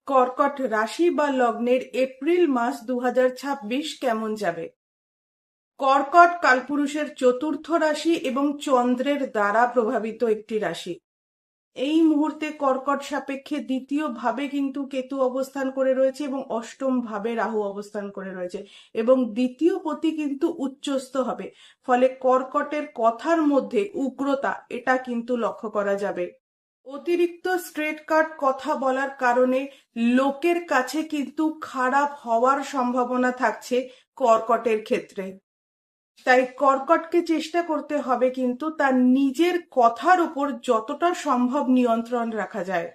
কর্কট রাশি বা লগ্নের এপ্রিল মাস 2026 কেমন যাবে? কর্কট কালপুরুষের চতুর্থ রাশি এবং চন্দ্রের দ্বারা প্রভাবিত একটি রাশি। এই মুহূর্তে কর্কট সাপেক্ষে দ্বিতীয় ভাবে কিন্তু কেতু অবস্থান করে রয়েছে এবং অষ্টম ভাবে রাহু অবস্থান করে রয়েছে এবং দ্বিতীয় পতি কিন্তু উচ্চস্থ হবে। ফলে কর্কটের কথার মধ্যে উগ্রতা এটা কিন্তু লক্ষ্য করা যাবে। অতিরিক্ত স্ট্রেট কাট কথা বলার কারণে লোকের কাছে কিন্তু খারাপ হওয়ার সম্ভাবনা থাকছে কর্কটের ক্ষেত্রে। তাই কর্কটকে চেষ্টা করতে হবে কিন্তু তার নিজের কথার উপর যতটা সম্ভব নিয়ন্ত্রণ রাখা যায়।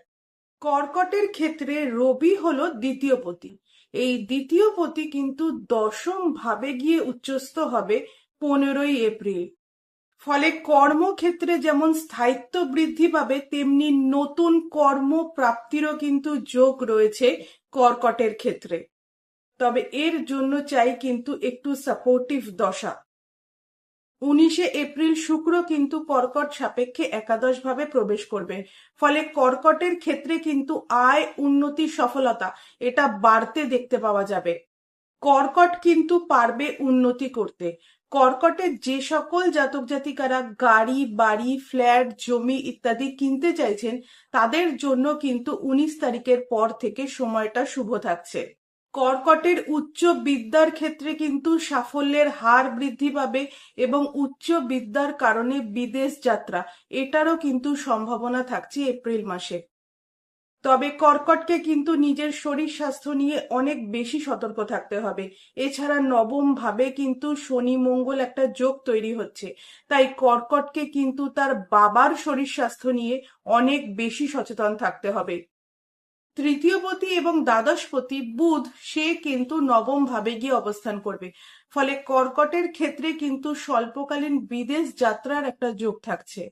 কর্কটের ক্ষেত্রে রবি হলো দ্বিতীয় পতি। এই দ্বিতীয় পতি কিন্তু দশম ভাবে গিয়ে উচ্চস্থ হবে 15ই এপ্রিল। ফলে কর্মক্ষেত্রে যেমন স্থায়িত্ব বৃদ্ধি পাবে, তেমনি নতুন কর্ম প্রাপ্তিরও কিন্তু যোগ রয়েছে কর্কটের ক্ষেত্রে। তবে এর জন্য চাই কিন্তু একটু সাপোর্টিভ দশা। 19শে এপ্রিল শুক্র কিন্তু কর্কট সাপেক্ষে একাদশ ভাবে প্রবেশ করবে। ফলে কর্কটের ক্ষেত্রে কিন্তু আয় উন্নতি সফলতা এটা বাড়তে দেখতে পাওয়া যাবে। কর্কট কিন্তু পারবে উন্নতি করতে। কর্কটের যে সকল জাতক জাতিকারা গাড়ি বাড়ি ফ্ল্যাট জমি ইত্যাদি কিনতে চাইছেন, তাদের জন্য কিন্তু 19 তারিখের পর থেকে সময়টা শুভ থাকছে। কর্কটের উচ্চ বিদ্যার ক্ষেত্রে কিন্তু সাফল্যের হার বৃদ্ধি পাবে এবং উচ্চ বিদ্যার কারণে বিদেশ যাত্রা এটারও কিন্তু সম্ভাবনা থাকছে এপ্রিল মাসে। তবে কর্কটকে কিন্তু নিজের শরীর স্বাস্থ্য নিয়ে অনেক বেশি সতর্ক থাকতে হবে। এছাড়া নবম ভাবে কিন্তু শনি মঙ্গল একটা যোগ তৈরি হচ্ছে, তাই কর্কটকে কিন্তু তার বাবার শরীর স্বাস্থ্য নিয়ে অনেক বেশি সচেতন থাকতে হবে। তৃতীয়পতি এবং দ্বাদশপতি বুধ সে কিন্তু নবম ভাবে গিয়ে অবস্থান করবে। ফলে কর্কটের ক্ষেত্রে কিন্তু স্বল্পকালীন বিদেশ যাত্রার একটা যোগ থাকছে।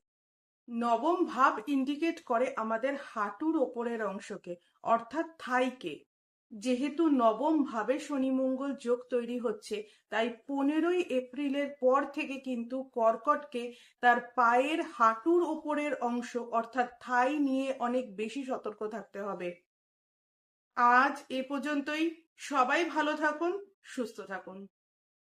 নবম ভাব ইন্ডিকেট করে আমাদের হাঁটুর ওপরের অংশকে, অর্থাৎ থাইকে। যেহেতু নবম ভাবে শনি মঙ্গল যোগ তৈরি হচ্ছে, তাই 15ই এপ্রিলের পর থেকে কিন্তু কর্কটকে তার পায়ের হাঁটুর ওপরের অংশ অর্থাৎ থাই নিয়ে অনেক বেশি সতর্ক থাকতে হবে। আজ এ পর্যন্তই। সবাই ভালো থাকুন, সুস্থ থাকুন।